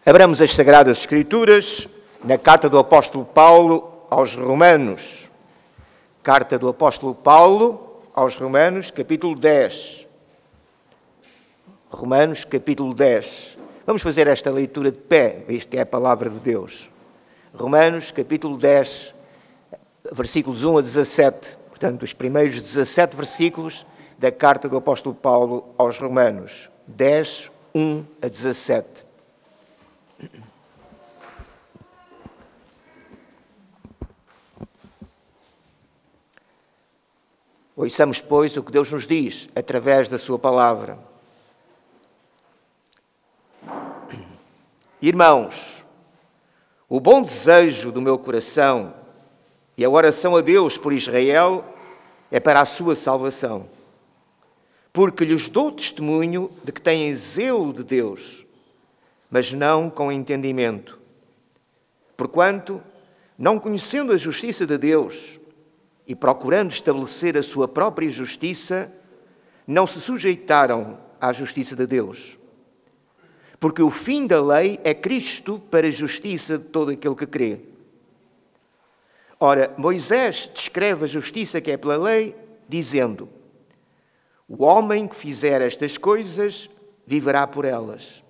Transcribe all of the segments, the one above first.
Abramos as Sagradas Escrituras na carta do apóstolo Paulo aos Romanos. Carta do apóstolo Paulo aos Romanos, capítulo 10. Romanos, capítulo 10. Vamos fazer esta leitura de pé, visto que é a palavra de Deus. Romanos, capítulo 10, versículos 1 a 17. Portanto, os primeiros 17 versículos da carta do apóstolo Paulo aos Romanos. 10, 1 a 17. Ouçamos, pois, o que Deus nos diz através da sua palavra. Irmãos, o bom desejo do meu coração e a oração a Deus por Israel é para a sua salvação, porque lhes dou testemunho de que têm zelo de Deus, mas não com entendimento. Porquanto, não conhecendo a justiça de Deus e procurando estabelecer a sua própria justiça, não se sujeitaram à justiça de Deus. Porque o fim da lei é Cristo para a justiça de todo aquele que crê. Ora, Moisés descreve a justiça que é pela lei, dizendo: o homem que fizer estas coisas viverá por elas.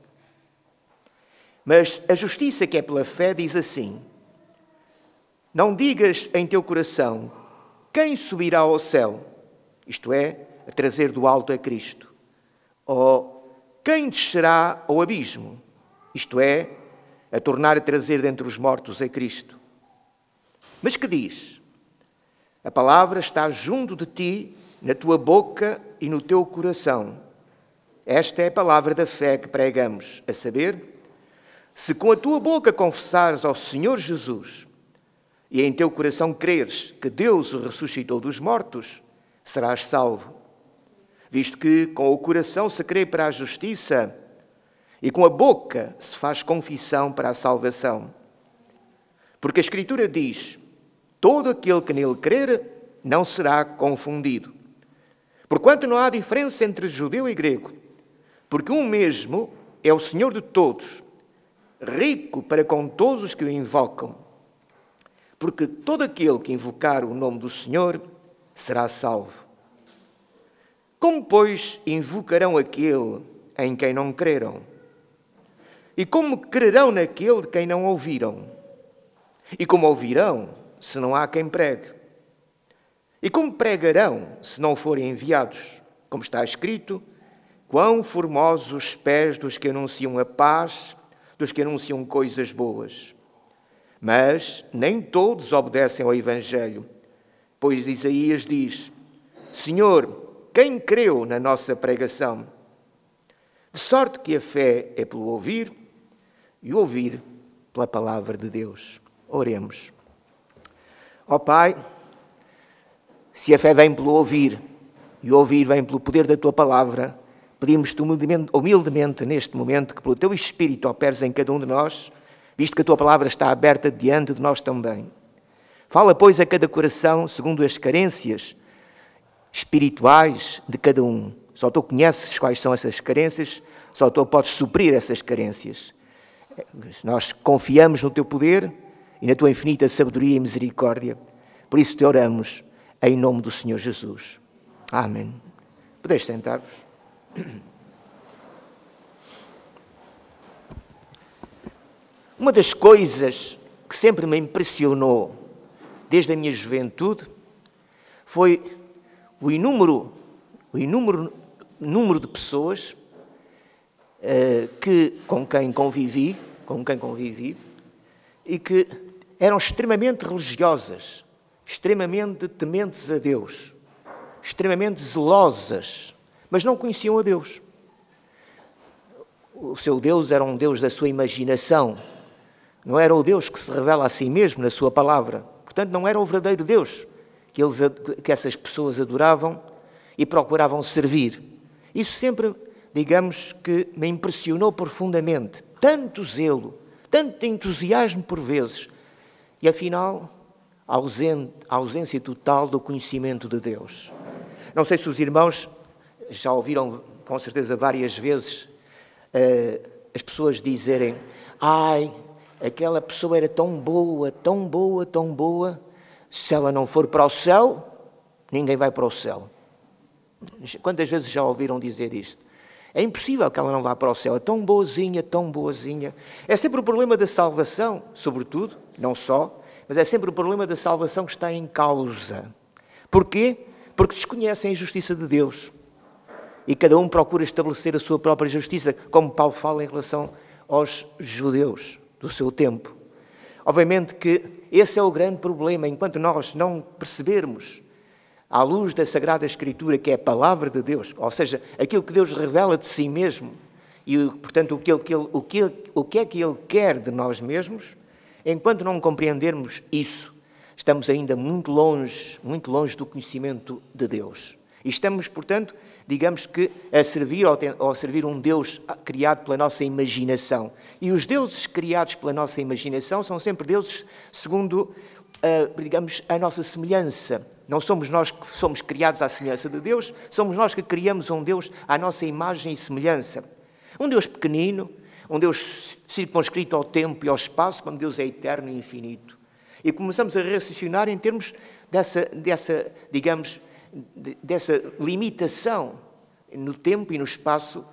Mas a justiça que é pela fé diz assim: não digas em teu coração: quem subirá ao céu? Isto é, a trazer do alto a Cristo. Ou quem descerá ao abismo? Isto é, a tornar a trazer dentre os mortos a Cristo. Mas que diz? A palavra está junto de ti, na tua boca e no teu coração. Esta é a palavra da fé que pregamos, a saber, se com a tua boca confessares ao Senhor Jesus e em teu coração creres que Deus o ressuscitou dos mortos, serás salvo. Visto que com o coração se crê para a justiça e com a boca se faz confissão para a salvação. Porque a Escritura diz: todo aquele que nele crer não será confundido. Porquanto não há diferença entre judeu e grego, porque um mesmo é o Senhor de todos, rico para com todos os que o invocam. Porque todo aquele que invocar o nome do Senhor será salvo. Como, pois, invocarão aquele em quem não creram? E como crerão naquele de quem não ouviram? E como ouvirão, se não há quem pregue? E como pregarão, se não forem enviados? Como está escrito: quão formosos os pés dos que anunciam a paz, dos que anunciam coisas boas. Mas nem todos obedecem ao Evangelho, pois Isaías diz: Senhor, quem creu na nossa pregação? De sorte que a fé é pelo ouvir, e o ouvir pela palavra de Deus. Oremos. Ó Pai, se a fé vem pelo ouvir, e o ouvir vem pelo poder da Tua palavra, pedimos-te humildemente neste momento que pelo Teu Espírito operes em cada um de nós, visto que a Tua palavra está aberta diante de nós também. Fala, pois, a cada coração segundo as carências espirituais de cada um. Só Tu conheces quais são essas carências, só Tu podes suprir essas carências. Nós confiamos no Teu poder e na Tua infinita sabedoria e misericórdia. Por isso Te oramos em nome do Senhor Jesus. Amém. Podeis sentar-vos. Uma das coisas que sempre me impressionou desde a minha juventude foi o inúmero de pessoas com quem convivi e que eram extremamente religiosas, extremamente tementes a Deus, extremamente zelosas, mas não conheciam a Deus. O seu Deus era um Deus da sua imaginação, não era o Deus que se revela a si mesmo na sua palavra. Portanto, não era o verdadeiro Deus que essas pessoas adoravam e procuravam servir. Isso sempre, digamos, que me impressionou profundamente. Tanto zelo, tanto entusiasmo por vezes, e afinal, a ausência total do conhecimento de Deus. Não sei se os irmãos já ouviram, com certeza, várias vezes, as pessoas dizerem: ai, aquela pessoa era tão boa, tão boa, tão boa, se ela não for para o céu, ninguém vai para o céu. Quantas vezes já ouviram dizer isto? É impossível que ela não vá para o céu, é tão boazinha, tão boazinha. É sempre o problema da salvação, sobretudo, não só, mas é sempre o problema da salvação que está em causa. Porquê? Porque desconhecem a justiça de Deus. E cada um procura estabelecer a sua própria justiça, como Paulo fala em relação aos judeus do seu tempo. Obviamente que esse é o grande problema, enquanto nós não percebermos, à luz da Sagrada Escritura, que é a palavra de Deus, ou seja, aquilo que Deus revela de si mesmo, e, portanto, o que é que Ele quer de nós mesmos, enquanto não compreendermos isso, estamos ainda muito longe do conhecimento de Deus. E estamos, portanto, digamos que a servir um Deus criado pela nossa imaginação. E os deuses criados pela nossa imaginação são sempre deuses segundo, digamos, a nossa semelhança. Não somos nós que somos criados à semelhança de Deus, somos nós que criamos um Deus à nossa imagem e semelhança. Um Deus pequenino, um Deus circunscrito ao tempo e ao espaço, quando Deus é eterno e infinito. E começamos a raciocinar em termos dessa limitação no tempo e no espaço,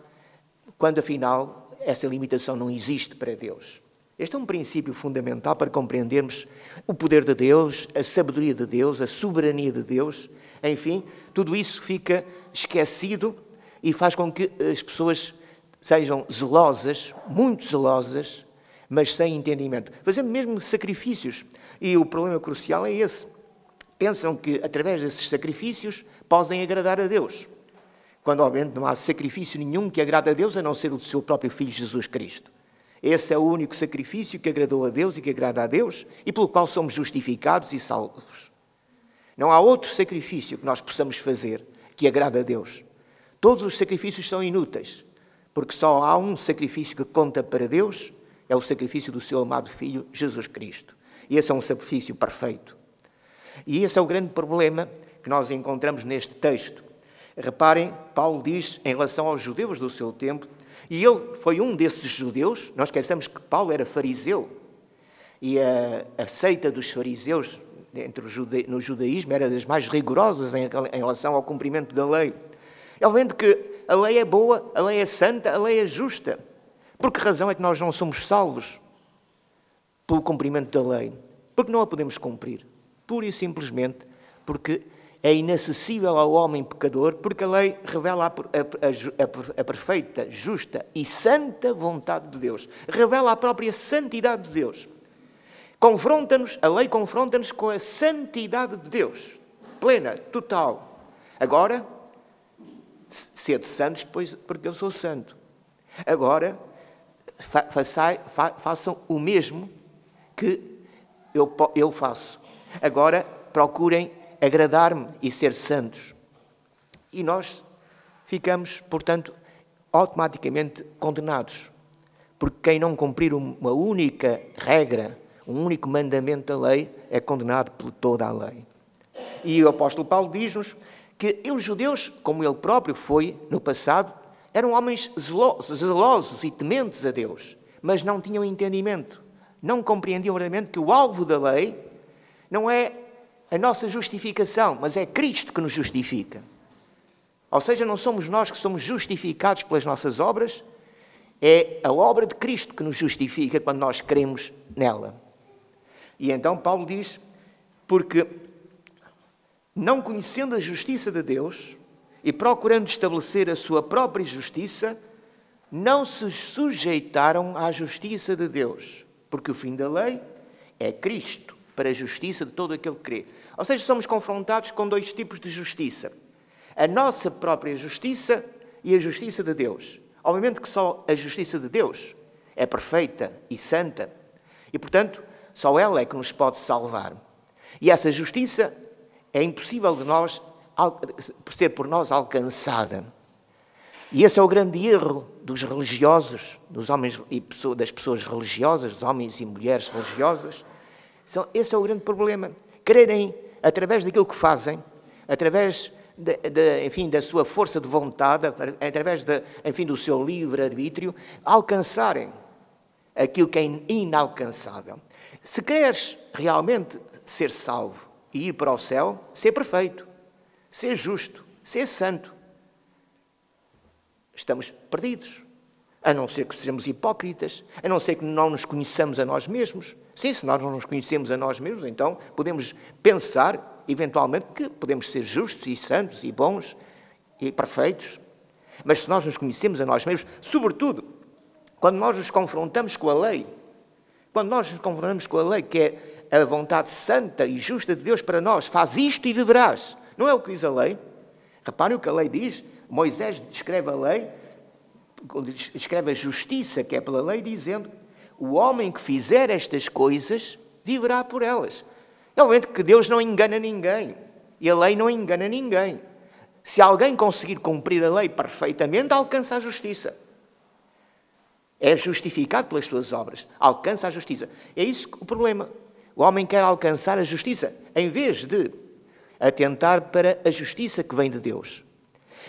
quando afinal essa limitação não existe para Deus. Este é um princípio fundamental para compreendermos o poder de Deus, a sabedoria de Deus, a soberania de Deus. Enfim, tudo isso fica esquecido e faz com que as pessoas sejam zelosas, muito zelosas, mas sem entendimento, fazendo mesmo sacrifícios. E o problema crucial é esse. Pensam que, através desses sacrifícios, podem agradar a Deus. Quando, obviamente, não há sacrifício nenhum que agrade a Deus, a não ser o do seu próprio Filho Jesus Cristo. Esse é o único sacrifício que agradou a Deus e que agrada a Deus e pelo qual somos justificados e salvos. Não há outro sacrifício que nós possamos fazer que agrade a Deus. Todos os sacrifícios são inúteis, porque só há um sacrifício que conta para Deus, é o sacrifício do seu amado Filho, Jesus Cristo. E esse é um sacrifício perfeito. E esse é o grande problema que nós encontramos neste texto. Reparem, Paulo diz em relação aos judeus do seu tempo, e ele foi um desses judeus. Nós esquecemos que Paulo era fariseu, e a seita dos fariseus no judaísmo era das mais rigorosas em relação ao cumprimento da lei. É obviamente que a lei é boa, a lei é santa, a lei é justa. Por que razão é que nós não somos salvos pelo cumprimento da lei? Porque não a podemos cumprir. Pura e simplesmente porque é inacessível ao homem pecador, porque a lei revela a perfeita, justa e santa vontade de Deus. Revela a própria santidade de Deus. A lei confronta-nos com a santidade de Deus. Plena, total. Agora, sede santos, pois, porque eu sou santo. Agora, façam o mesmo que eu faço. Agora, procurem agradar-me e ser santos. E nós ficamos, portanto, automaticamente condenados. Porque quem não cumprir uma única regra, um único mandamento da lei, é condenado por toda a lei. E o apóstolo Paulo diz-nos que os judeus, como ele próprio foi no passado, eram homens zelosos e tementes a Deus, mas não tinham entendimento. Não compreendiam verdadeiramente que o alvo da lei não é a nossa justificação, mas é Cristo que nos justifica. Ou seja, não somos nós que somos justificados pelas nossas obras, é a obra de Cristo que nos justifica quando nós cremos nela. E então Paulo diz, porque não conhecendo a justiça de Deus e procurando estabelecer a sua própria justiça, não se sujeitaram à justiça de Deus, porque o fim da lei é Cristo, para a justiça de todo aquele que crê. Ou seja, somos confrontados com dois tipos de justiça. A nossa própria justiça e a justiça de Deus. Obviamente que só a justiça de Deus é perfeita e santa. E, portanto, só ela é que nos pode salvar. E essa justiça é impossível de ser por nós alcançada. E esse é o grande erro dos religiosos, dos homens e das pessoas religiosas, dos homens e mulheres religiosas. Esse é o grande problema. Quererem, através daquilo que fazem, através da sua força de vontade, através do seu livre-arbítrio, alcançarem aquilo que é inalcançável. Se queres realmente ser salvo e ir para o céu, ser perfeito, ser justo, ser santo, estamos perdidos. A não ser que sejamos hipócritas, a não ser que não nos conheçamos a nós mesmos. Sim, se nós não nos conhecemos a nós mesmos, então podemos pensar, eventualmente, que podemos ser justos e santos e bons e perfeitos. Mas se nós nos conhecemos a nós mesmos, sobretudo, quando nós nos confrontamos com a lei, quando nós nos confrontamos com a lei, que é a vontade santa e justa de Deus para nós, faz isto e deverás. Não é o que diz a lei? Reparem o que a lei diz. Moisés descreve a lei, escreve a justiça que é pela lei, dizendo: o homem que fizer estas coisas viverá por elas. É obviamente que Deus não engana ninguém e a lei não engana ninguém. Se alguém conseguir cumprir a lei perfeitamente, alcança a justiça. É justificado pelas suas obras, alcança a justiça. É isso o problema. O homem quer alcançar a justiça em vez de atentar para a justiça que vem de Deus.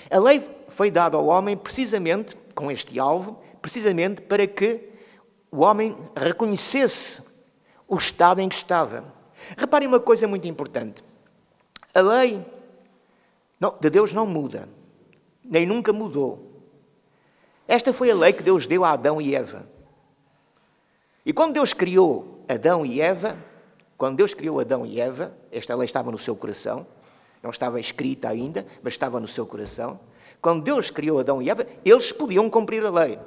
A lei foi dada ao homem precisamente com este alvo, precisamente para que o homem reconhecesse o estado em que estava. Reparem uma coisa muito importante. A lei de Deus não muda, nem nunca mudou. Esta foi a lei que Deus deu a Adão e Eva. E quando Deus criou Adão e Eva, esta lei estava no seu coração, não estava escrita ainda, mas estava no seu coração. Quando Deus criou Adão e Eva, eles podiam cumprir a lei.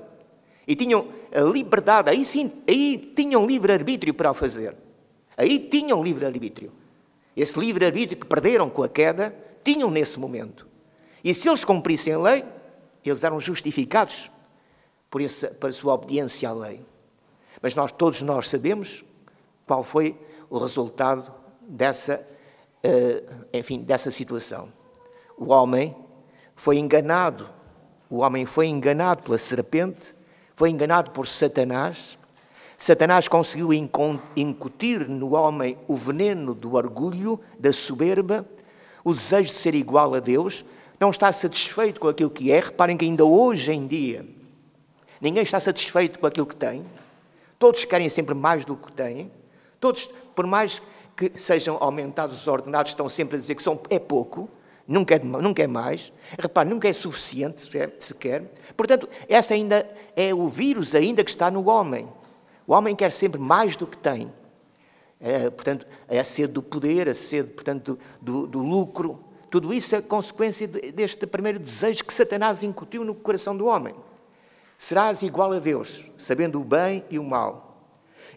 E tinham a liberdade, aí sim, aí tinham livre-arbítrio para o fazer. Aí tinham livre-arbítrio. Esse livre-arbítrio que perderam com a queda, tinham nesse momento. E se eles cumprissem a lei, eles eram justificados por a sua obediência à lei. Mas todos nós sabemos qual foi o resultado dessa situação. O homem foi enganado pela serpente, foi enganado por Satanás. Satanás conseguiu incutir no homem o veneno do orgulho, da soberba, o desejo de ser igual a Deus, não está satisfeito com aquilo que é. Reparem que ainda hoje em dia ninguém está satisfeito com aquilo que tem. Todos querem sempre mais do que têm. Todos, por mais que sejam aumentados os ordenados, estão sempre a dizer que é pouco, nunca é mais. Reparem, nunca é suficiente sequer. Portanto, esse ainda é o vírus ainda que está no homem. O homem quer sempre mais do que tem. Portanto, é a sede do poder, a sede, portanto, do lucro. Tudo isso é consequência deste primeiro desejo que Satanás incutiu no coração do homem. Serás igual a Deus, sabendo o bem e o mal.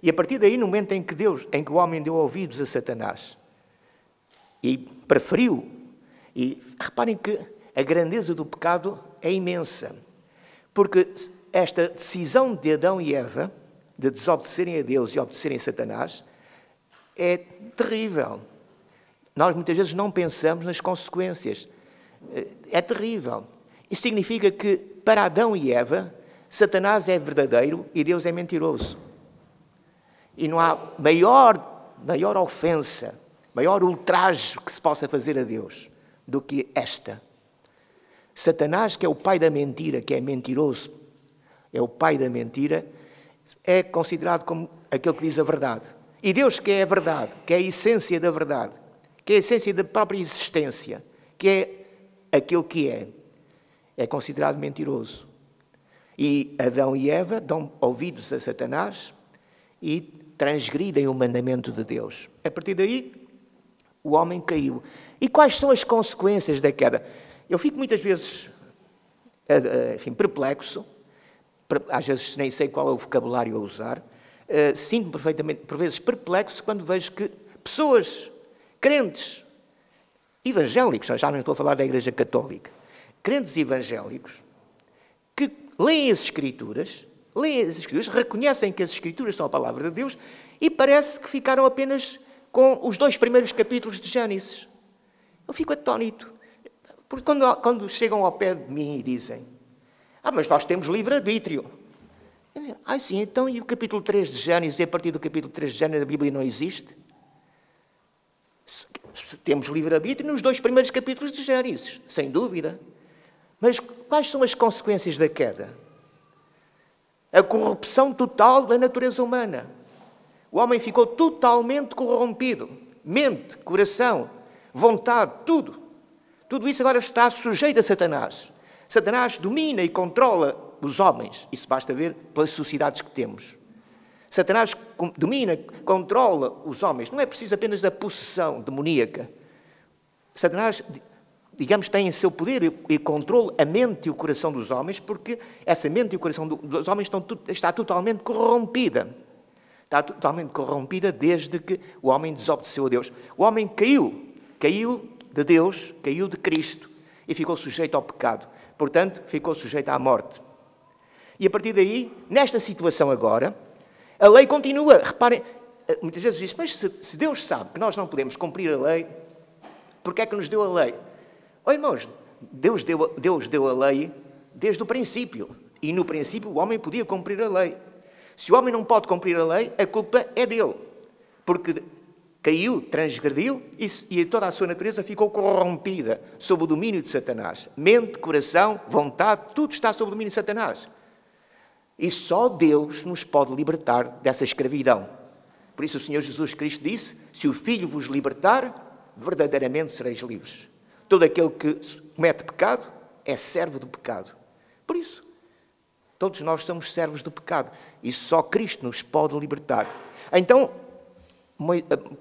E a partir daí, no momento em que o homem deu ouvidos a Satanás e preferiu, e reparem que a grandeza do pecado é imensa, porque esta decisão de Adão e Eva de desobedecerem a Deus e obedecerem a Satanás é terrível. Nós muitas vezes não pensamos nas consequências. É terrível. Isso significa que, para Adão e Eva, Satanás é verdadeiro e Deus é mentiroso. E não há maior ofensa, maior ultraje que se possa fazer a Deus do que esta. Satanás, que é o pai da mentira, que é mentiroso, é o pai da mentira, é considerado como aquele que diz a verdade. E Deus, que é a verdade, que é a essência da verdade, que é a essência da própria existência, que é aquele que é considerado mentiroso. E Adão e Eva dão ouvidos a Satanás e transgridem o mandamento de Deus. A partir daí, o homem caiu. E quais são as consequências da queda? Eu fico muitas vezes, perplexo, às vezes nem sei qual é o vocabulário a usar, sinto-me perfeitamente, por vezes, perplexo quando vejo que pessoas, crentes, evangélicos, já não estou a falar da Igreja Católica, crentes evangélicos, que leem as Escrituras, reconhecem que as Escrituras são a palavra de Deus e parece que ficaram apenas com os 2 primeiros capítulos de Gênesis. Eu fico atónito, porque quando chegam ao pé de mim e dizem: mas nós temos livre-arbítrio. Sim, então e o capítulo 3 de Gênesis, e a partir do capítulo 3 de Gênesis a Bíblia não existe? Temos livre-arbítrio nos 2 primeiros capítulos de Gênesis, sem dúvida. Mas quais são as consequências da queda? a corrupção total da natureza humana. O homem ficou totalmente corrompido. Mente, coração, vontade, tudo. Tudo isso agora está sujeito a Satanás. Satanás domina e controla os homens. Isso basta ver pelas sociedades que temos. Satanás domina, controla os homens. Não é preciso apenas da possessão demoníaca. Satanás, digamos, tem em seu poder e controle a mente e o coração dos homens, porque essa mente e o coração dos homens está totalmente corrompida. Está totalmente corrompida desde que o homem desobedeceu a Deus. O homem caiu de Deus, caiu de Cristo e ficou sujeito ao pecado. Portanto, ficou sujeito à morte. E a partir daí, nesta situação agora, a lei continua. Reparem, muitas vezes diz, mas se Deus sabe que nós não podemos cumprir a lei, porque é que nos deu a lei? Oh, irmãos, Deus deu a lei desde o princípio. E no princípio o homem podia cumprir a lei. Se o homem não pode cumprir a lei, a culpa é dele. Porque caiu, transgrediu e toda a sua natureza ficou corrompida sob o domínio de Satanás. Mente, coração, vontade, tudo está sob o domínio de Satanás. E só Deus nos pode libertar dessa escravidão. Por isso o Senhor Jesus Cristo disse, se o Filho vos libertar, verdadeiramente sereis livres. Todo aquele que comete pecado é servo do pecado. Por isso, todos nós somos servos do pecado. E só Cristo nos pode libertar. Então,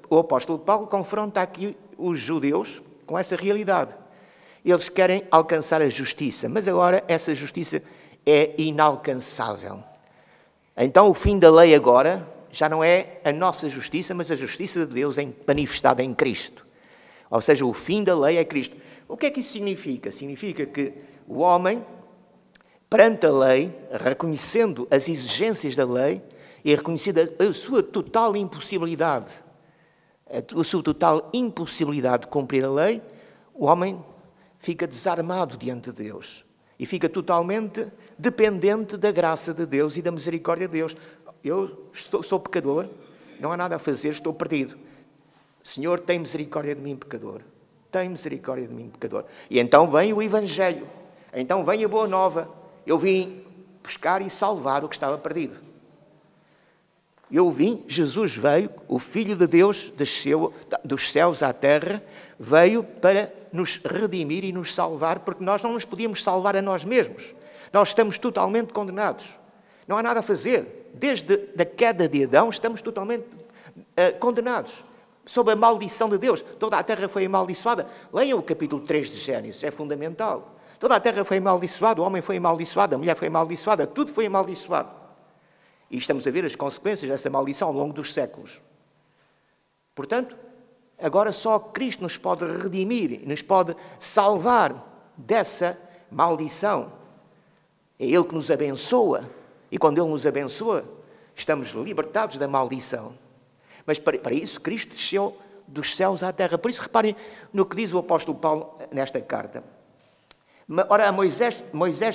o apóstolo Paulo confronta aqui os judeus com essa realidade. Eles querem alcançar a justiça, mas agora essa justiça é inalcançável. Então, o fim da lei agora já não é a nossa justiça, mas a justiça de Deus manifestada em Cristo. Ou seja, o fim da lei é Cristo. O que é que isso significa? Significa que o homem, perante a lei, reconhecendo as exigências da lei e reconhecendo a sua total impossibilidade, de cumprir a lei, o homem fica desarmado diante de Deus e fica totalmente dependente da graça de Deus e da misericórdia de Deus. Eu sou pecador, não há nada a fazer, estou perdido. Senhor, tem misericórdia de mim, pecador. Tem misericórdia de mim, pecador. E então vem o Evangelho. Então vem a Boa Nova. Eu vim buscar e salvar o que estava perdido. Jesus veio, o Filho de Deus desceu dos céus à terra, veio para nos redimir e nos salvar, porque nós não nos podíamos salvar a nós mesmos. Nós estamos totalmente condenados. Não há nada a fazer. Desde a queda de Adão estamos totalmente condenados. Sob a maldição de Deus. Toda a terra foi amaldiçoada. Leiam o capítulo 3 de Gênesis, é fundamental. Toda a terra foi amaldiçoada, o homem foi amaldiçoado, a mulher foi amaldiçoada, tudo foi amaldiçoado. E estamos a ver as consequências dessa maldição ao longo dos séculos. Portanto, agora só Cristo nos pode redimir, nos pode salvar dessa maldição. É Ele que nos abençoa. E quando Ele nos abençoa, estamos libertados da maldição. Mas para isso Cristo desceu dos céus à terra. Por isso reparem no que diz o apóstolo Paulo nesta carta. Ora, Moisés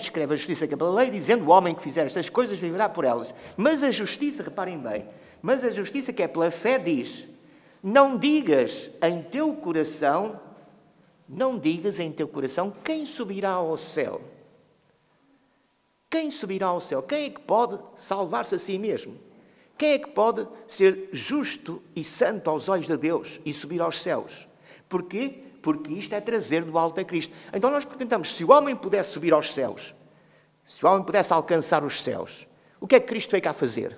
descreve a justiça que é pela lei, dizendo, o homem que fizer estas coisas viverá por elas. Mas a justiça, reparem bem, mas a justiça que é pela fé diz, não digas em teu coração, quem subirá ao céu? Quem subirá ao céu? Quem é que pode salvar-se a si mesmo? Quem é que pode ser justo e santo aos olhos de Deus e subir aos céus? Porquê? Porque isto é trazer do alto a Cristo. Então nós perguntamos, se o homem pudesse subir aos céus, se o homem pudesse alcançar os céus, o que é que Cristo veio cá fazer?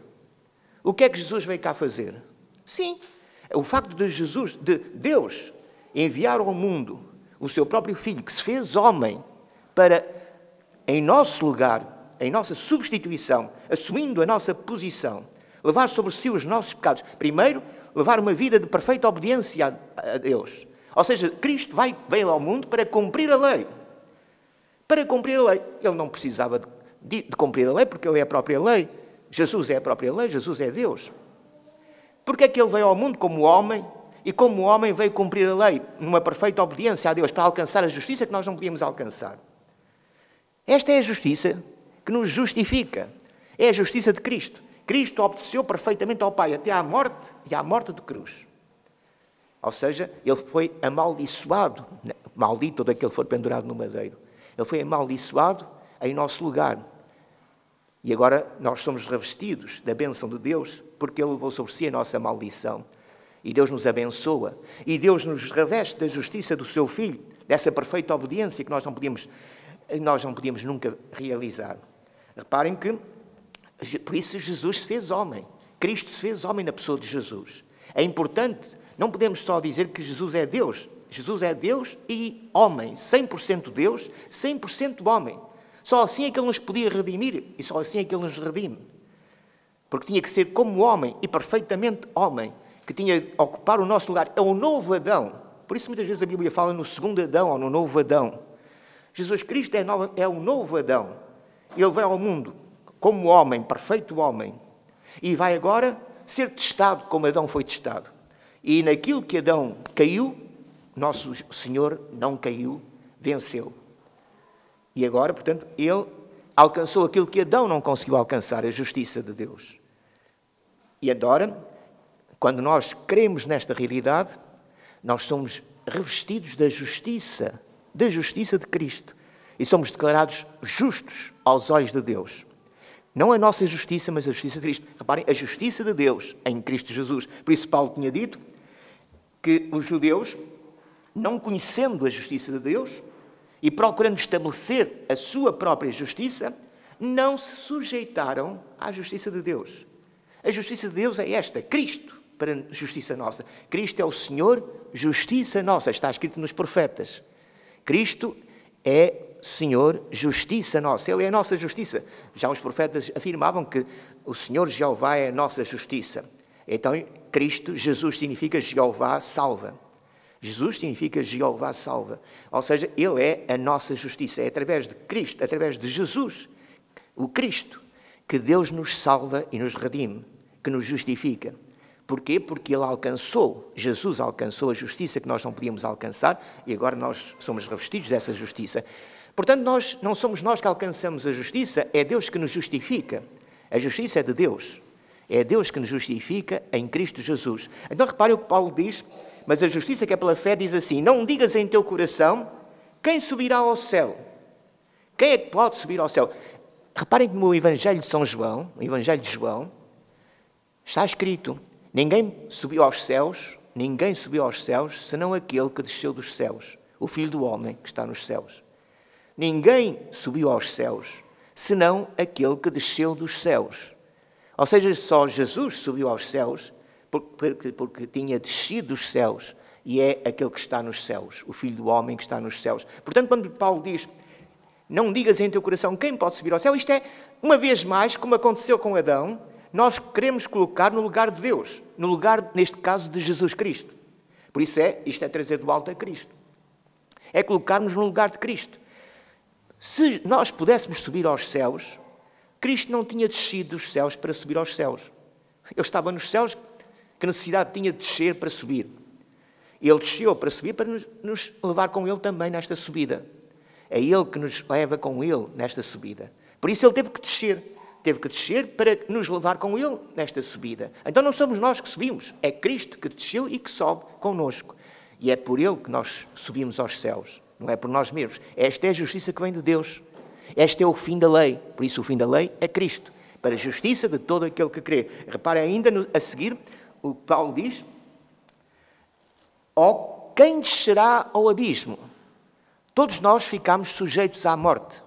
O que é que Jesus veio cá fazer? Sim, o facto de Deus enviar ao mundo o seu próprio Filho, que se fez homem, para, em nosso lugar, em nossa substituição, assumindo a nossa posição, levar sobre si os nossos pecados. Primeiro, levar uma vida de perfeita obediência a Deus. Ou seja, Cristo veio ao mundo para cumprir a lei. Para cumprir a lei. Ele não precisava de cumprir a lei, porque Ele é a própria lei. Jesus é a própria lei, Jesus é Deus. Porque é que Ele veio ao mundo como homem, e como homem veio cumprir a lei, numa perfeita obediência a Deus, para alcançar a justiça que nós não podíamos alcançar. Esta é a justiça que nos justifica. É a justiça de Cristo. Cristo obedeceu perfeitamente ao Pai, até à morte e à morte de cruz. Ou seja, Ele foi amaldiçoado, maldito todo aquele que for pendurado no madeiro. Ele foi amaldiçoado em nosso lugar. E agora nós somos revestidos da bênção de Deus, porque Ele levou sobre si a nossa maldição. E Deus nos abençoa. E Deus nos reveste da justiça do seu Filho, dessa perfeita obediência que nós não podíamos nunca realizar. Reparem que, por isso Jesus se fez homem. Cristo se fez homem na pessoa de Jesus. É importante, não podemos só dizer que Jesus é Deus. Jesus é Deus e homem, 100% Deus, 100% homem. Só assim é que Ele nos podia redimir e só assim é que Ele nos redime. Porque tinha que ser como homem e perfeitamente homem, que tinha de ocupar o nosso lugar. É o novo Adão. Por isso muitas vezes a Bíblia fala no segundo Adão ou no novo Adão. Jesus Cristo é o novo Adão. Ele veio ao mundo como homem, perfeito homem. E vai agora ser testado como Adão foi testado. E naquilo que Adão caiu, nosso Senhor não caiu, venceu. E agora, portanto, Ele alcançou aquilo que Adão não conseguiu alcançar, a justiça de Deus. E agora, quando nós cremos nesta realidade, nós somos revestidos da justiça de Cristo. E somos declarados justos aos olhos de Deus. Não a nossa justiça, mas a justiça de Cristo. Reparem, a justiça de Deus em Cristo Jesus. Por isso Paulo tinha dito que os judeus, não conhecendo a justiça de Deus e procurando estabelecer a sua própria justiça, não se sujeitaram à justiça de Deus. A justiça de Deus é esta, Cristo, para justiça nossa. Cristo é o Senhor, justiça nossa. Está escrito nos profetas. Cristo é Senhor, justiça nossa. Ele é a nossa justiça. Já os profetas afirmavam que o Senhor Jeová é a nossa justiça. Então, Cristo, Jesus significa Jeová salva. Jesus significa Jeová salva. Ou seja, Ele é a nossa justiça. É através de Cristo, através de Jesus, o Cristo, que Deus nos salva e nos redime, que nos justifica. Porquê? Porque Jesus alcançou a justiça que nós não podíamos alcançar e agora nós somos revestidos dessa justiça. Portanto, não somos nós que alcançamos a justiça, é Deus que nos justifica. A justiça é de Deus. É Deus que nos justifica em Cristo Jesus. Então reparem o que Paulo diz, mas a justiça que é pela fé diz assim: não digas em teu coração, quem subirá ao céu? Quem é que pode subir ao céu? Reparem que no Evangelho de São João, no Evangelho de João, está escrito: ninguém subiu aos céus, senão aquele que desceu dos céus, o Filho do Homem que está nos céus. Ninguém subiu aos céus, senão aquele que desceu dos céus. Ou seja, só Jesus subiu aos céus porque tinha descido dos céus e é aquele que está nos céus, o Filho do Homem que está nos céus. Portanto, quando Paulo diz, não digas em teu coração quem pode subir ao céu, isto é, uma vez mais, como aconteceu com Adão, nós queremos colocar no lugar de Deus, no lugar, neste caso, de Jesus Cristo. Por isso isto é trazer do alto a Cristo. É colocarmos no lugar de Cristo. Se nós pudéssemos subir aos céus, Cristo não tinha descido dos céus para subir aos céus. Ele estava nos céus, que necessidade tinha de descer para subir? Ele desceu para subir para nos levar com Ele também nesta subida. É Ele que nos leva com Ele nesta subida. Por isso Ele teve que descer para nos levar com Ele nesta subida. Então não somos nós que subimos, é Cristo que desceu e que sobe connosco. E é por Ele que nós subimos aos céus, não é por nós mesmos. Esta é a justiça que vem de Deus. Este é o fim da lei. Por isso o fim da lei é Cristo, para a justiça de todo aquele que crê. Reparem ainda a seguir, o que Paulo diz: quem descerá ao abismo? Todos nós ficamos sujeitos à morte.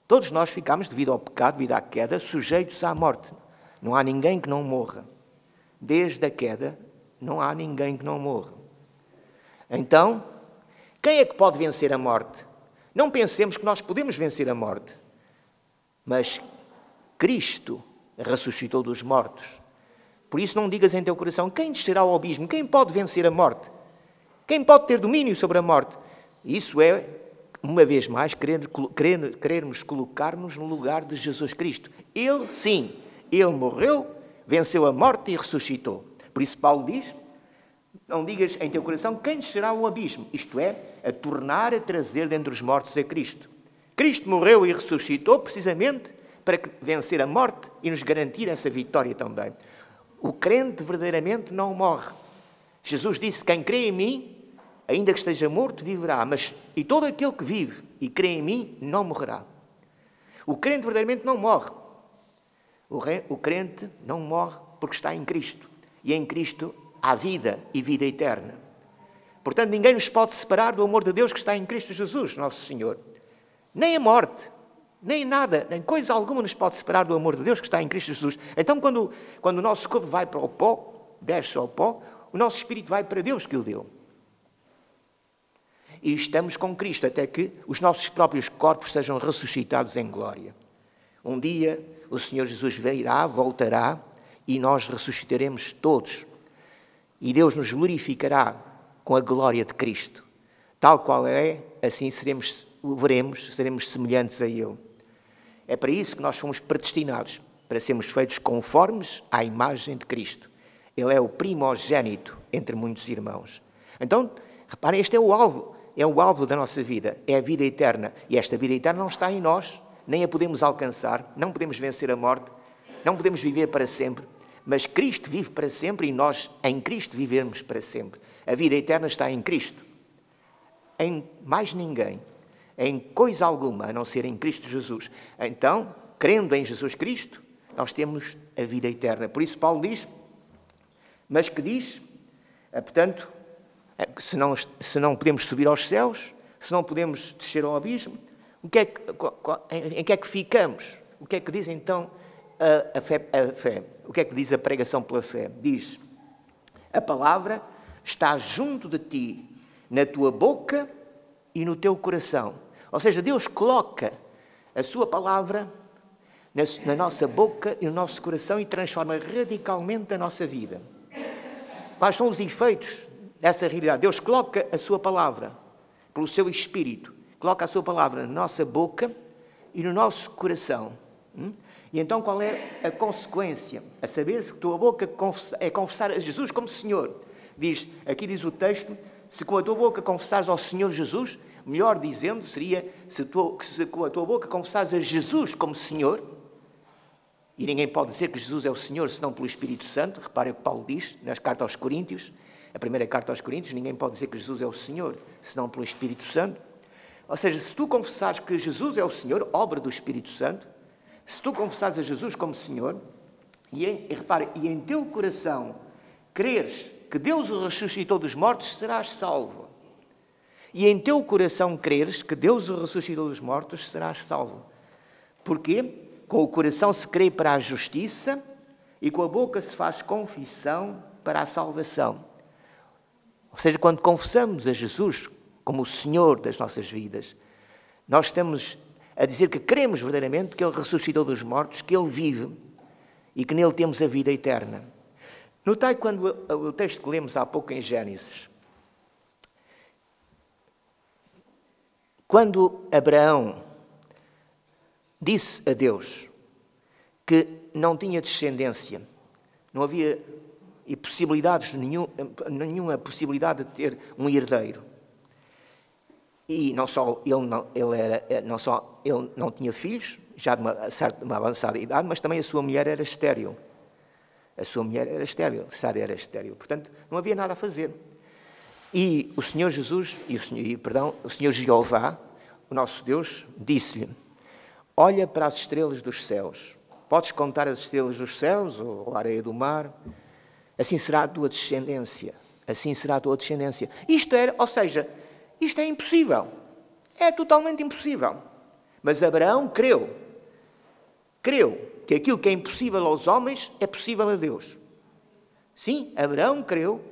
Todos nós ficamos, devido ao pecado, devido à queda, sujeitos à morte. Não há ninguém que não morra. Desde a queda, não há ninguém que não morra. Então, quem é que pode vencer a morte? Não pensemos que nós podemos vencer a morte. Mas Cristo ressuscitou dos mortos. Por isso não digas em teu coração, quem descerá ao abismo? Quem pode vencer a morte? Quem pode ter domínio sobre a morte? Isso é, uma vez mais, querermos colocar-nos no lugar de Jesus Cristo. Ele, sim, Ele morreu, venceu a morte e ressuscitou. Por isso Paulo diz, não digas em teu coração quem descerá ao abismo. Isto é, a trazer dentre os mortos a Cristo. Cristo morreu e ressuscitou precisamente para vencer a morte e nos garantir essa vitória também. O crente verdadeiramente não morre. Jesus disse, quem crê em mim, ainda que esteja morto, viverá. E todo aquele que vive e crê em mim, não morrerá. O crente verdadeiramente não morre. O crente não morre porque está em Cristo. E em Cristo há vida e vida eterna. Portanto, ninguém nos pode separar do amor de Deus que está em Cristo Jesus, nosso Senhor. Nem a morte, nem nada, nem coisa alguma nos pode separar do amor de Deus que está em Cristo Jesus. Então, quando o nosso corpo vai para o pó, desce ao pó, o nosso espírito vai para Deus que o deu. E estamos com Cristo até que os nossos próprios corpos sejam ressuscitados em glória. Um dia o Senhor Jesus virá, voltará e nós ressuscitaremos todos. E Deus nos glorificará com a glória de Cristo. Tal qual é, assim o veremos, seremos semelhantes a Ele. É para isso que nós fomos predestinados, para sermos feitos conformes à imagem de Cristo. Ele é o primogênito entre muitos irmãos. Então, reparem, este é o alvo da nossa vida, é a vida eterna. E esta vida eterna não está em nós, nem a podemos alcançar, não podemos vencer a morte, não podemos viver para sempre, mas Cristo vive para sempre e nós em Cristo vivemos para sempre. A vida eterna está em Cristo. Em mais ninguém, em coisa alguma, a não ser em Cristo Jesus. Então, crendo em Jesus Cristo, nós temos a vida eterna. Por isso Paulo diz, mas que diz, portanto, se não podemos subir aos céus, se não podemos descer ao abismo, em que é que ficamos? O que é que diz então a fé? O que é que diz a pregação pela fé? Diz, a palavra está junto de ti, na tua boca e no teu coração. Ou seja, Deus coloca a sua palavra na nossa boca e no nosso coração e transforma radicalmente a nossa vida. Quais são os efeitos dessa realidade? Deus coloca a sua palavra, pelo seu Espírito, coloca a sua palavra na nossa boca e no nosso coração. E então qual é a consequência? A saber-se que a tua boca é confessar a Jesus como Senhor. Aqui diz o texto, se com a tua boca confessares ao Senhor Jesus, melhor dizendo, seria se com a tua boca confessares a Jesus como Senhor, e ninguém pode dizer que Jesus é o Senhor senão pelo Espírito Santo. Reparem o que Paulo diz nas cartas aos Coríntios, a primeira carta aos Coríntios, ninguém pode dizer que Jesus é o Senhor senão pelo Espírito Santo. Ou seja, se tu confessares que Jesus é o Senhor, obra do Espírito Santo, se tu confessares a Jesus como Senhor, e em teu coração creres que Deus o ressuscitou dos mortos, serás salvo. E em teu coração creres que Deus o ressuscitou dos mortos, serás salvo. Porquê? Com o coração se crê para a justiça e com a boca se faz confissão para a salvação. Ou seja, quando confessamos a Jesus como o Senhor das nossas vidas, nós estamos a dizer que cremos verdadeiramente que Ele ressuscitou dos mortos, que Ele vive e que nele temos a vida eterna. Notai quando o texto que lemos há pouco em Gênesis, quando Abraão disse a Deus que não tinha descendência, não havia nenhuma possibilidade de ter um herdeiro. E não só ele não tinha filhos, já de uma avançada idade, mas também a sua mulher era estéril. Sara era estéril. Portanto, não havia nada a fazer. E o Senhor Jesus, o Senhor Jeová, o nosso Deus, disse-lhe, olha para as estrelas dos céus. Podes contar as estrelas dos céus ou a areia do mar? Assim será a tua descendência. Isto é impossível. É totalmente impossível. Mas Abraão creu que aquilo que é impossível aos homens é possível a Deus. Sim, Abraão creu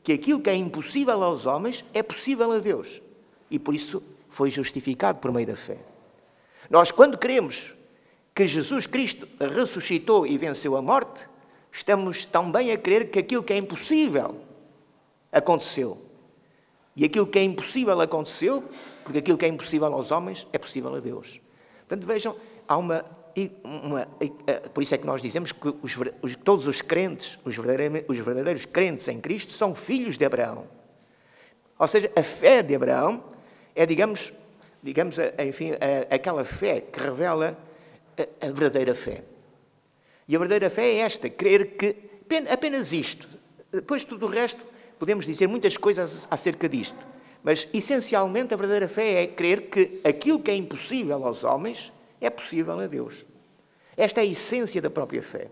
que aquilo que é impossível aos homens é possível a Deus. E por isso foi justificado por meio da fé. Nós, quando cremos que Jesus Cristo ressuscitou e venceu a morte, estamos também a crer que aquilo que é impossível aconteceu. E aquilo que é impossível aconteceu, porque aquilo que é impossível aos homens é possível a Deus. Portanto, vejam, por isso é que nós dizemos que todos os crentes, os verdadeiros crentes em Cristo, são filhos de Abraão. Ou seja, a fé de Abraão é, digamos, aquela fé que revela a verdadeira fé. E a verdadeira fé é esta, crer que apenas isto. Depois tudo o resto, podemos dizer muitas coisas acerca disto. Mas, essencialmente, a verdadeira fé é crer que aquilo que é impossível aos homens é possível a Deus. Esta é a essência da própria fé.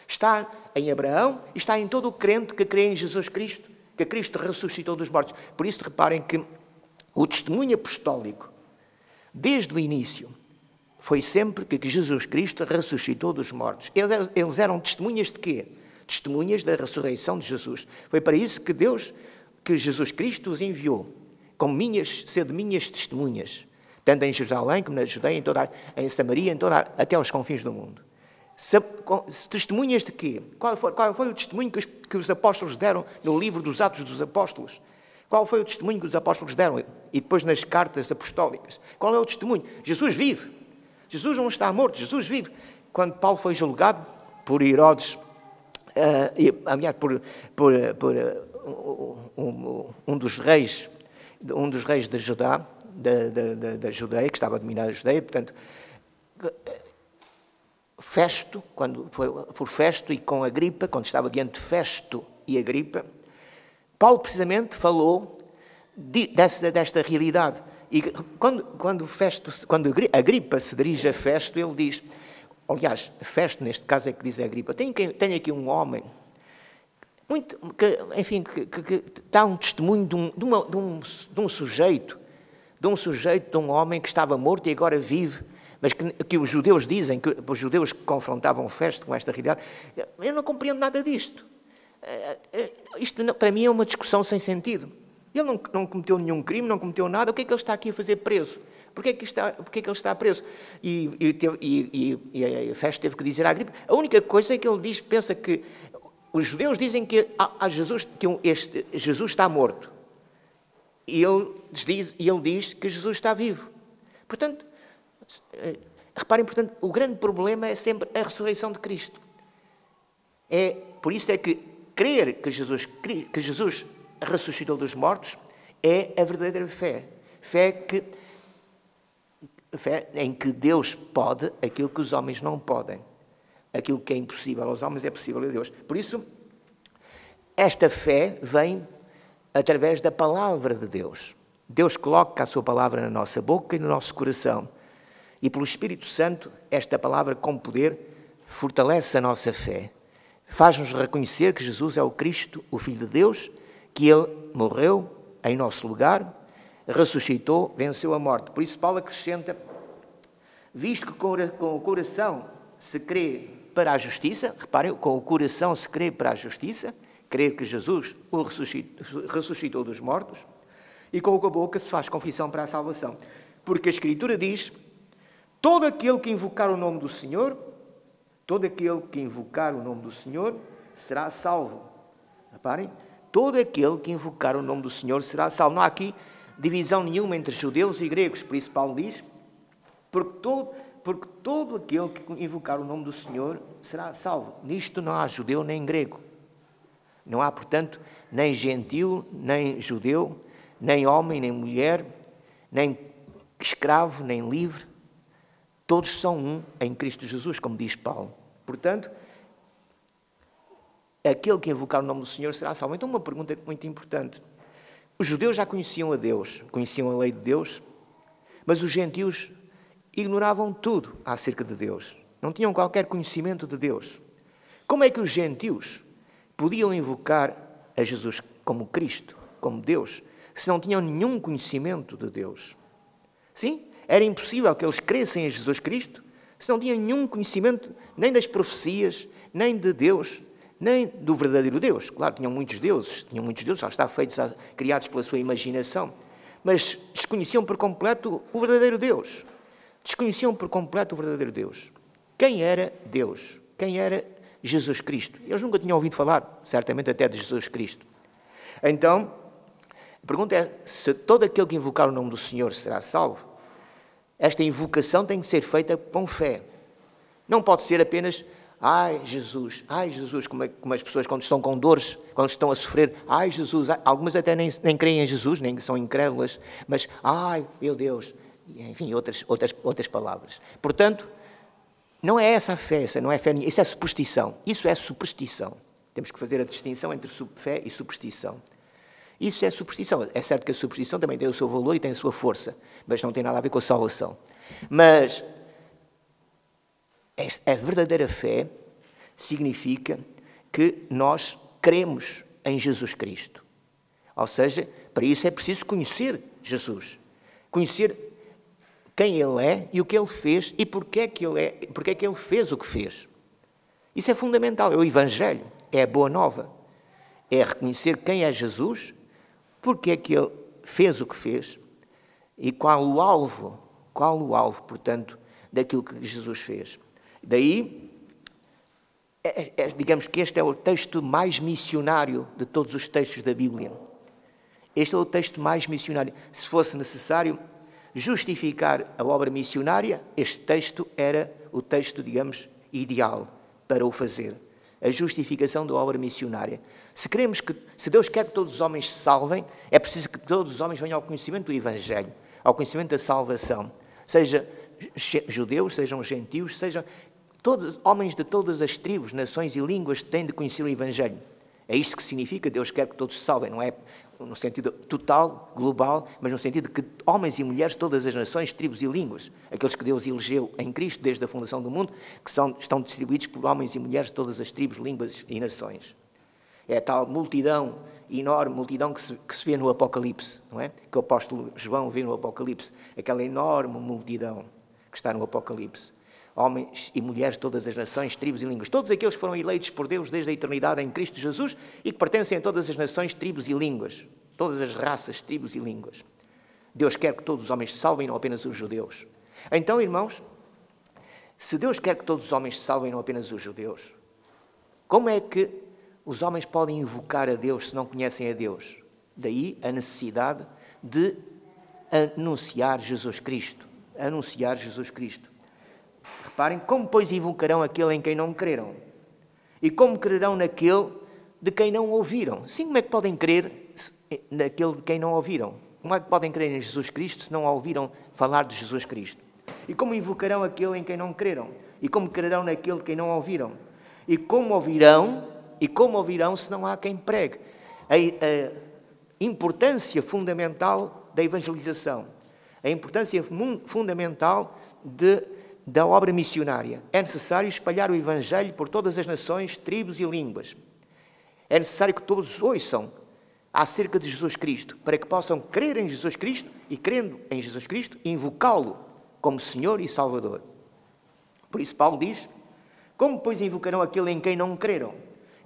Está em Abraão e está em todo o crente que crê em Jesus Cristo, que Cristo ressuscitou dos mortos. Por isso, reparem que o testemunho apostólico, desde o início, foi sempre que Jesus Cristo ressuscitou dos mortos. Eles eram testemunhas de quê? Testemunhas da ressurreição de Jesus. Foi para isso que Jesus Cristo os enviou, como sendo minhas testemunhas, tanto em Jerusalém como na Judeia, em Samaria, até aos confins do mundo. Testemunhas de quê? Qual foi o testemunho que os apóstolos deram no livro dos Atos dos Apóstolos? Qual foi o testemunho que os apóstolos deram? E depois nas cartas apostólicas. Qual é o testemunho? Jesus vive. Jesus não está morto, Jesus vive. Quando Paulo foi julgado por Herodes, aliás, por um dos reis da Judá, da Judeia, que estava a dominar a Judeia, portanto, Festo, quando foi por Festo e com Agripa, quando estava diante de Festo e Agripa, Paulo precisamente falou desta realidade. E quando Agripa se dirige a Festo, ele diz, aliás, Festo neste caso é que diz a Agripa, tem aqui um homem, que dá um testemunho de um sujeito, de um homem que estava morto e agora vive, mas que os judeus dizem, que os judeus que confrontavam Festo com esta realidade, eu não compreendo nada disto. Isto para mim é uma discussão sem sentido. Ele não cometeu nenhum crime, não cometeu nada, o que é que ele está aqui a fazer preso? Porquê é que ele está preso? E Festo teve que dizer à Agripa, a única coisa é que ele pensa que os judeus dizem que Jesus está morto. E ele diz que Jesus está vivo. Portanto, reparem, o grande problema é sempre a ressurreição de Cristo. Por isso é que crer que Jesus ressuscitou dos mortos é a verdadeira fé. Fé em que Deus pode aquilo que os homens não podem. Aquilo que é impossível aos homens é possível a Deus. Por isso, esta fé vem através da palavra de Deus. Deus coloca a sua palavra na nossa boca e no nosso coração. E pelo Espírito Santo, esta palavra com poder fortalece a nossa fé. Faz-nos reconhecer que Jesus é o Cristo, o Filho de Deus, que Ele morreu em nosso lugar, ressuscitou, venceu a morte. Por isso Paulo acrescenta, visto que com o coração se crê para a justiça, reparem, com o coração se crê para a justiça, crer que Jesus o ressuscitou dos mortos, e com a boca se faz confissão para a salvação. Porque a Escritura diz, todo aquele que invocar o nome do Senhor, será salvo. Reparem, todo aquele que invocar o nome do Senhor será salvo. Não há aqui divisão nenhuma entre judeus e gregos, por isso Paulo diz, porque todo aquele que invocar o nome do Senhor será salvo. Nisto não há judeu nem grego. Não há, portanto, nem gentil, nem judeu, nem homem, nem mulher, nem escravo, nem livre. Todos são um em Cristo Jesus, como diz Paulo. Portanto, aquele que invocar o nome do Senhor será salvo. Então, uma pergunta muito importante. Os judeus já conheciam a Deus, conheciam a lei de Deus, mas os gentios ignoravam tudo acerca de Deus. Não tinham qualquer conhecimento de Deus. Como é que os gentios podiam invocar a Jesus como Cristo, como Deus, se não tinham nenhum conhecimento de Deus? Sim, era impossível que eles crescem em Jesus Cristo se não tinham nenhum conhecimento nem das profecias, nem de Deus, nem do verdadeiro Deus. Claro, tinham muitos deuses, já está feitos, criados pela sua imaginação, mas desconheciam por completo o verdadeiro Deus. Desconheciam por completo o verdadeiro Deus. Quem era Deus? Quem era Jesus Cristo? Eles nunca tinham ouvido falar, certamente até de Jesus Cristo. Então, a pergunta é, se todo aquele que invocar o nome do Senhor será salvo? Esta invocação tem que ser feita com fé. Não pode ser apenas, ai Jesus, como as pessoas quando estão com dores, quando estão a sofrer, ai Jesus, algumas até nem creem em Jesus, nem são incrédulas, mas, ai meu Deus, enfim, outras palavras. Portanto, não é essa a fé, não é fé, isso é superstição. Isso é superstição. Temos que fazer a distinção entre fé e superstição. Isso é superstição. É certo que a superstição também tem o seu valor e tem a sua força, mas não tem nada a ver com a salvação. Mas A verdadeira fé significa que nós cremos em Jesus Cristo. Ou seja, para isso é preciso conhecer Jesus. Conhecer quem Ele é e o que Ele fez e porque é que Ele fez o que fez. Isso é fundamental, é o Evangelho, é a boa nova. É reconhecer quem é Jesus, porque é que Ele fez o que fez e qual o alvo, portanto, daquilo que Jesus fez. Daí, digamos que este é o texto mais missionário de todos os textos da Bíblia. Este é o texto mais missionário. Se fosse necessário justificar a obra missionária, este texto era o texto, digamos, ideal para o fazer. A justificação da obra missionária. Se Deus quer que todos os homens se salvem, é preciso que todos os homens venham ao conhecimento do Evangelho, ao conhecimento da salvação. Seja judeus, sejam gentios, sejam todos homens de todas as tribos, nações e línguas têm de conhecer o Evangelho. É isto que significa Deus quer que todos se salvem, não é no sentido total, global, mas no sentido de que homens e mulheres de todas as nações, tribos e línguas, aqueles que Deus elegeu em Cristo desde a fundação do mundo, que estão distribuídos por homens e mulheres de todas as tribos, línguas e nações. É a tal multidão, enorme multidão que se vê no Apocalipse, não é? Que o apóstolo João vê no Apocalipse, aquela enorme multidão que está no Apocalipse. Homens e mulheres de todas as nações, tribos e línguas, todos aqueles que foram eleitos por Deus desde a eternidade em Cristo Jesus e que pertencem a todas as nações, tribos e línguas, todas as raças, tribos e línguas. Deus quer que todos os homens se salvem, não apenas os judeus. Então, irmãos, se Deus quer que todos os homens se salvem, não apenas os judeus, como é que os homens podem invocar a Deus se não conhecem a Deus? Daí a necessidade de anunciar Jesus Cristo. Anunciar Jesus Cristo. Reparem, como pois invocarão aquele em quem não creram? E como crerão naquele de quem não ouviram? Sim, como é que podem crer naquele de quem não ouviram? Como é que podem crer em Jesus Cristo se não ouviram falar de Jesus Cristo? E como invocarão aquele em quem não creram? E como crerão naquele de quem não ouviram? E como ouvirão se não há quem pregue? A importância fundamental da evangelização, a importância fundamental da obra missionária. É necessário espalhar o Evangelho por todas as nações, tribos e línguas. É necessário que todos ouçam acerca de Jesus Cristo, para que possam crer em Jesus Cristo e, crendo em Jesus Cristo, invocá-lo como Senhor e Salvador. Por isso Paulo diz, como pois invocarão aquele em quem não creram?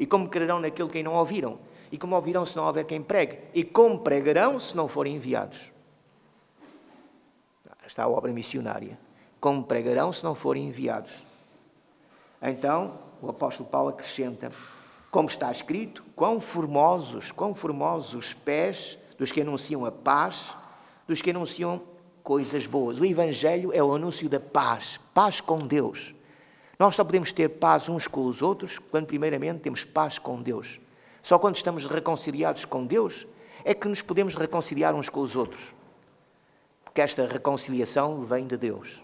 E como crerão naquele quem não ouviram? E como ouvirão se não houver quem pregue? E como pregarão se não forem enviados? Está a obra missionária. Como pregarão se não forem enviados? Então, o apóstolo Paulo acrescenta, como está escrito, quão formosos os pés dos que anunciam a paz, dos que anunciam coisas boas. O Evangelho é o anúncio da paz, paz com Deus. Nós só podemos ter paz uns com os outros quando primeiramente temos paz com Deus. Só quando estamos reconciliados com Deus é que nos podemos reconciliar uns com os outros. Porque esta reconciliação vem de Deus.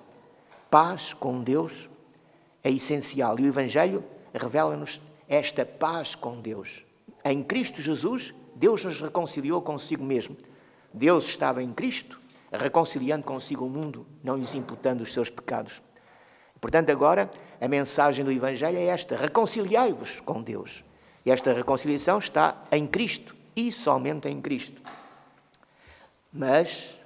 Paz com Deus é essencial e o Evangelho revela-nos esta paz com Deus. Em Cristo Jesus, Deus nos reconciliou consigo mesmo. Deus estava em Cristo, reconciliando consigo o mundo, não lhes imputando os seus pecados. Portanto, agora, a mensagem do Evangelho é esta, reconciliai-vos com Deus. E esta reconciliação está em Cristo e somente em Cristo. Mas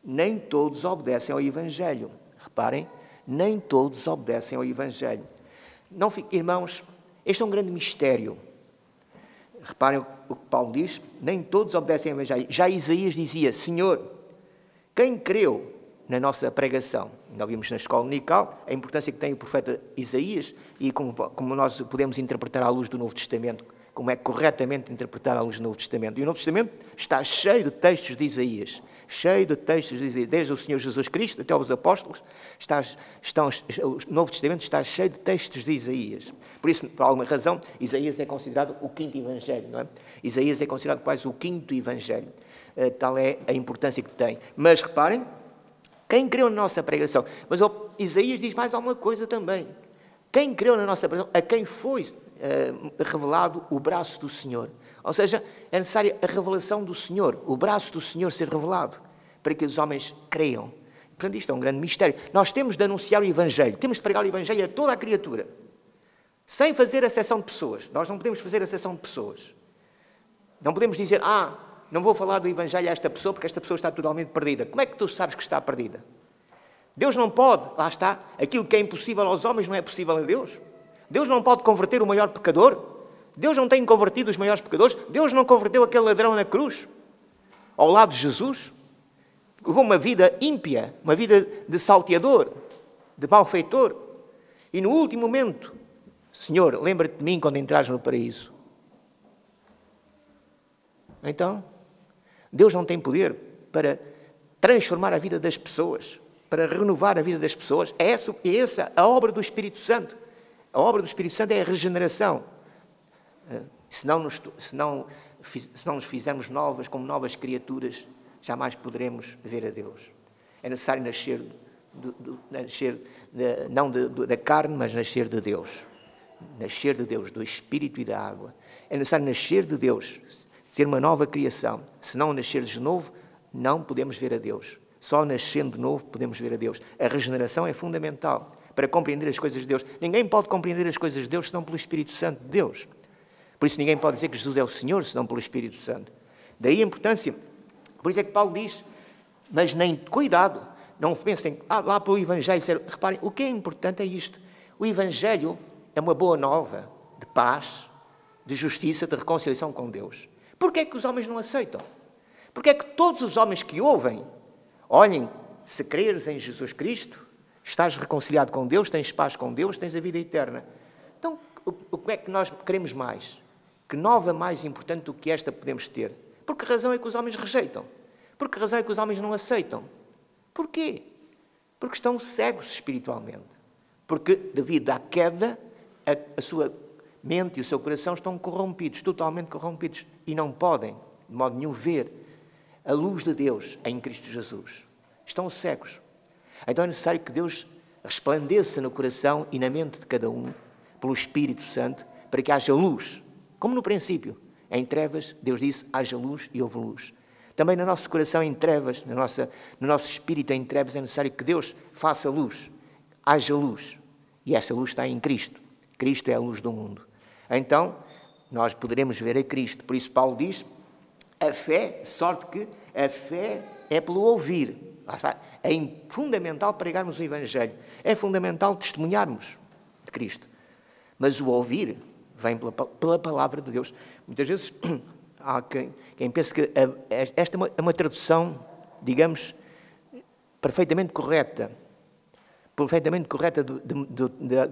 nem todos obedecem ao Evangelho. Reparem, nem todos obedecem ao Evangelho. Não, irmãos, este é um grande mistério. Reparem o que Paulo diz, nem todos obedecem ao Evangelho. Já Isaías dizia, Senhor, quem creu na nossa pregação? Nós vimos na escola dominical a importância que tem o profeta Isaías e como nós podemos interpretar à luz do Novo Testamento, como é corretamente interpretar à luz do Novo Testamento. E o Novo Testamento está cheio de textos de Isaías, desde o Senhor Jesus Cristo até os apóstolos, o Novo Testamento está cheio de textos de Isaías. Por isso, por alguma razão, Isaías é considerado o quinto Evangelho, não é? Isaías é considerado quase o quinto Evangelho. Tal é a importância que tem. Mas reparem, quem creu na nossa pregação? Mas Isaías diz mais alguma coisa também. Quem creu na nossa pregação? A quem foi revelado o braço do Senhor. Ou seja, é necessária a revelação do Senhor, o braço do Senhor ser revelado, para que os homens creiam. Portanto, isto é um grande mistério. Nós temos de anunciar o Evangelho, temos de pregar o Evangelho a toda a criatura, sem fazer acepção de pessoas. Nós não podemos fazer acepção de pessoas. Não podemos dizer, não vou falar do Evangelho a esta pessoa porque esta pessoa está totalmente perdida. Como é que tu sabes que está perdida? Deus não pode, lá está, aquilo que é impossível aos homens não é possível a Deus. Deus não pode converter o maior pecador. Deus não tem convertido os maiores pecadores. Deus não converteu aquele ladrão na cruz, ao lado de Jesus. Levou uma vida ímpia, uma vida de salteador, de malfeitor. E no último momento, Senhor, lembra-te de mim quando entrares no paraíso. Então, Deus não tem poder para transformar a vida das pessoas, para renovar a vida das pessoas. É essa a obra do Espírito Santo. A obra do Espírito Santo é a regeneração. Se não nos fizermos novas, como novas criaturas, jamais poderemos ver a Deus. É necessário nascer, não da carne, mas nascer de Deus. Nascer de Deus, do Espírito e da água. É necessário nascer de Deus, ser uma nova criação. Se não nascer de novo, não podemos ver a Deus. Só nascendo de novo podemos ver a Deus. A regeneração é fundamental para compreender as coisas de Deus. Ninguém pode compreender as coisas de Deus senão pelo Espírito Santo de Deus. Por isso ninguém pode dizer que Jesus é o Senhor senão pelo Espírito Santo. Daí a importância. Por isso é que Paulo diz, mas nem cuidado, não pensem lá pelo Evangelho. Reparem, o que é importante é isto. O Evangelho é uma boa nova de paz, de justiça, de reconciliação com Deus. Porquê é que os homens não aceitam? Porquê é que todos os homens que ouvem, olhem, se creres em Jesus Cristo, estás reconciliado com Deus, tens paz com Deus, tens a vida eterna. Então, o que é que nós queremos mais? Que nova mais importante do que esta podemos ter? Por que razão é que os homens rejeitam? Por que razão é que os homens não aceitam? Porquê? Porque estão cegos espiritualmente. Porque, devido à queda, a sua mente e o seu coração estão corrompidos, totalmente corrompidos, e não podem, de modo nenhum, ver a luz de Deus em Cristo Jesus. Estão cegos. Então é necessário que Deus resplandeça no coração e na mente de cada um, pelo Espírito Santo, para que haja luz. Como no princípio, em trevas, Deus disse, haja luz e houve luz. Também no nosso coração em trevas, no nosso espírito em trevas, é necessário que Deus faça luz, haja luz. E essa luz está em Cristo. Cristo é a luz do mundo. Então, nós poderemos ver a Cristo. Por isso Paulo diz, a fé, sorte que a fé é pelo ouvir. Lá está. É fundamental pregarmos o Evangelho. É fundamental testemunharmos de Cristo. Mas o ouvir vem pela palavra de Deus. Muitas vezes há quem pense que esta é uma tradução, digamos, perfeitamente correta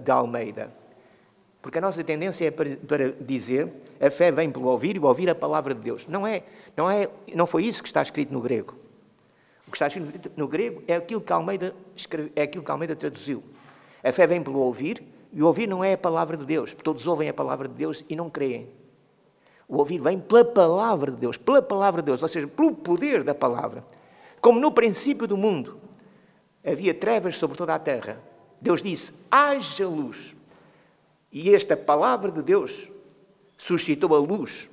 de Almeida. Porque a nossa tendência é para dizer a fé vem pelo ouvir e o ouvir a palavra de Deus. Não foi isso que está escrito no grego. O que está escrito no grego é aquilo que Almeida traduziu. A fé vem pelo ouvir e o ouvir não é a palavra de Deus. Todos ouvem a palavra de Deus e não creem. O ouvir vem pela palavra de Deus, ou seja, pelo poder da palavra. Como no princípio do mundo havia trevas sobre toda a terra, Deus disse, haja luz. E esta palavra de Deus suscitou a luz.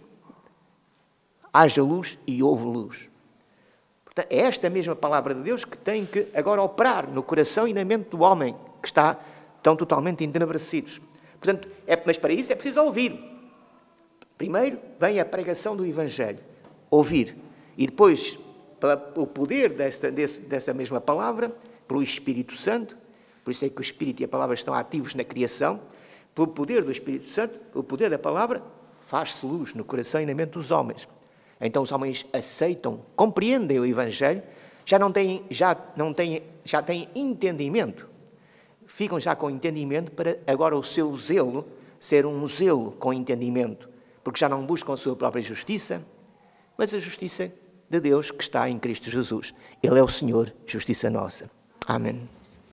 Haja luz e houve luz. Portanto, é esta mesma palavra de Deus que tem que agora operar no coração e na mente do homem, que estão totalmente entenebrecidos. Portanto, mas para isso é preciso ouvir. Primeiro vem a pregação do Evangelho, ouvir. E depois, o poder dessa mesma palavra, pelo Espírito Santo, por isso é que o Espírito e a palavra estão ativos na criação, pelo poder do Espírito Santo, pelo poder da palavra, faz-se luz no coração e na mente dos homens. Então os homens aceitam, compreendem o Evangelho, já têm entendimento. Ficam já com entendimento para agora o seu zelo ser um zelo com entendimento. Porque já não buscam a sua própria justiça, mas a justiça de Deus que está em Cristo Jesus. Ele é o Senhor, justiça nossa. Amém.